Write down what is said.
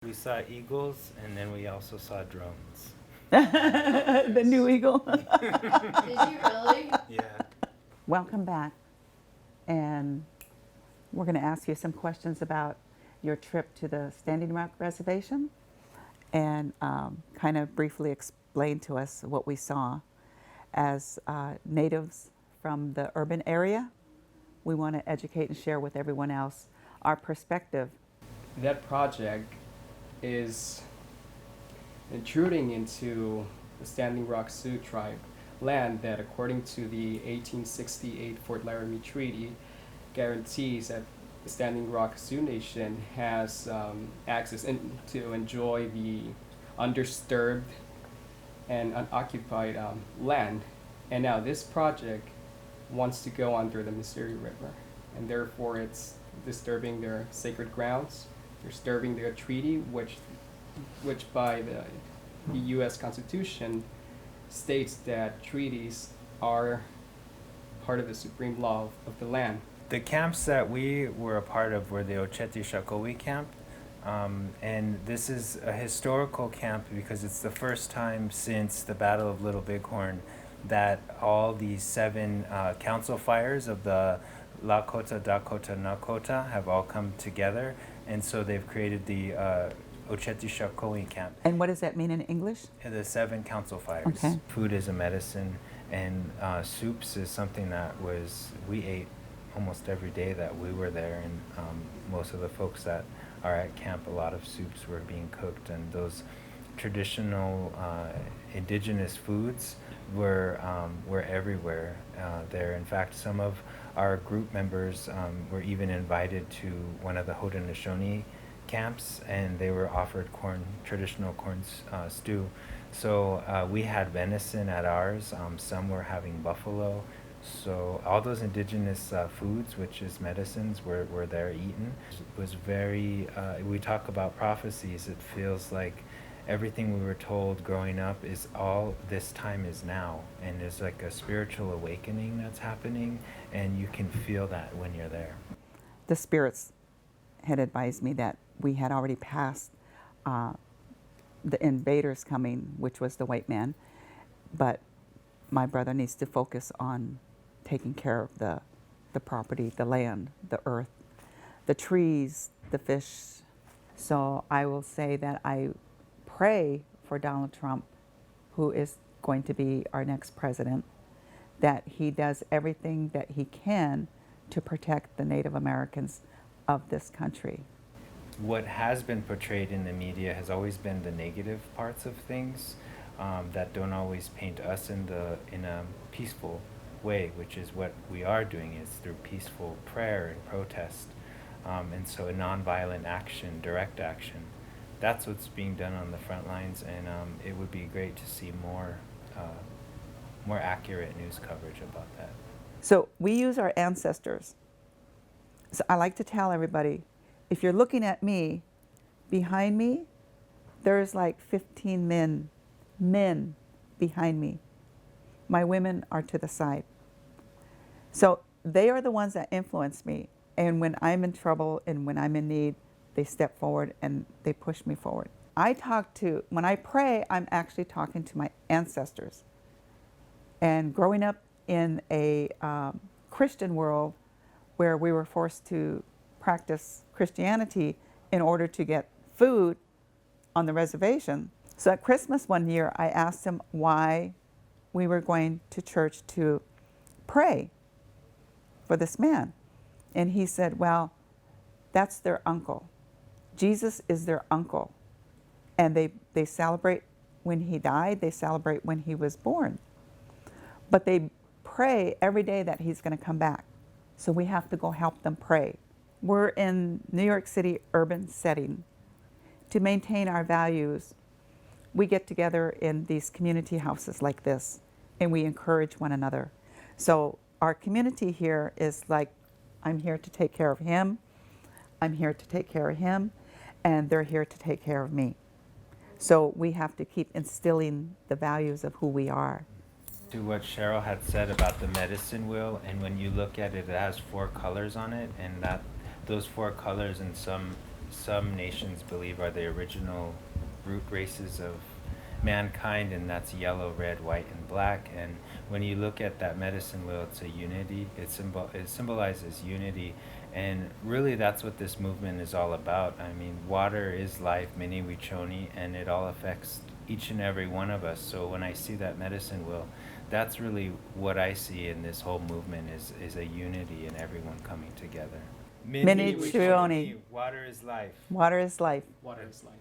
We saw eagles, and then we also saw drones. The new eagle. Did you really? Yeah. Welcome back. And we're going to ask you some questions about your trip to the Standing Rock Reservation and kind of briefly explain to us what we saw. As natives from the urban area, we want to educate and share with everyone else our perspective. That project is intruding into the Standing Rock Sioux tribe land that, according to the 1868 Fort Laramie Treaty, guarantees that the Standing Rock Sioux Nation has access to enjoy the undisturbed and unoccupied land. And now this project wants to go under the Missouri River, and therefore it's disturbing their sacred grounds, disturbing their treaty, which by the U.S. Constitution states that treaties are part of the supreme law of the land. The camps that we were a part of were the Honeysuckle camp. And this is a historical camp because it's the first time since the Battle of Little Bighorn that all these 7 council fires of the Lakota, Dakota, Nakota have all come together. And so they've created the Honeysuckle camp. And what does that mean in English? The 7 council fires. Okay. Food is a medicine, and soups is something that we ate almost every day that we were there. And most of the folks that are at camp, a lot of soups were being cooked, and those traditional indigenous foods were everywhere there. In fact, some of our group members were even invited to one of the Haudenosaunee camps, and they were offered traditional corn stew. So we had venison at ours. Some were having buffalo. So all those indigenous foods, which is medicines, were there eaten. It was very, we talk about prophecies, it feels like everything we were told growing up is all this time is now. And there's like a spiritual awakening that's happening, and you can feel that when you're there. The spirits had advised me that we had already passed the invaders coming, which was the white man, but my brother needs to focus on taking care of the property, the land, the earth, the trees, the fish. So I will say that I pray for Donald Trump, who is going to be our next president, that he does everything that he can to protect the Native Americans of this country. What has been portrayed in the media has always been the negative parts of things that don't always paint us in a peaceful way, which is what we are doing, is through peaceful prayer and protest. And so a nonviolent action, direct action, that's what's being done on the front lines, and it would be great to see more accurate news coverage about that. So we use our ancestors. So I like to tell everybody, if you're looking at me, behind me, there's like 15 men behind me. My women are to the side. So they are the ones that influence me. And when I'm in trouble and when I'm in need, they step forward and they push me forward. When I pray, I'm actually talking to my ancestors. And growing up in a Christian world where we were forced to practice Christianity in order to get food on the reservation. So at Christmas one year, I asked him why we were going to church to pray for this man. And he said, well, that's their uncle. Jesus is their uncle. And they celebrate when he died, they celebrate when he was born. But they pray every day that he's going to come back. So we have to go help them pray. We're in New York City urban setting. To maintain our values, we get together in these community houses like this, and we encourage one another. So our community here is like, I'm here to take care of him, I'm here to take care of him, and they're here to take care of me. So we have to keep instilling the values of who we are. To what Cheryl had said about the medicine wheel, and when you look at it, it has 4 colors on it, and those 4 colors in some some nations believe are the original root races of mankind, and that's yellow, red, white, and black. And when you look at that medicine wheel, it's a unity. It symbolizes unity, and really that's what this movement is all about. I mean, water is life, mini wichoni, and it all affects each and every one of us. So when I see that medicine wheel, that's really what I see in this whole movement is a unity and everyone coming together. Mini wichoni. Water is life. Water is life. Water is life.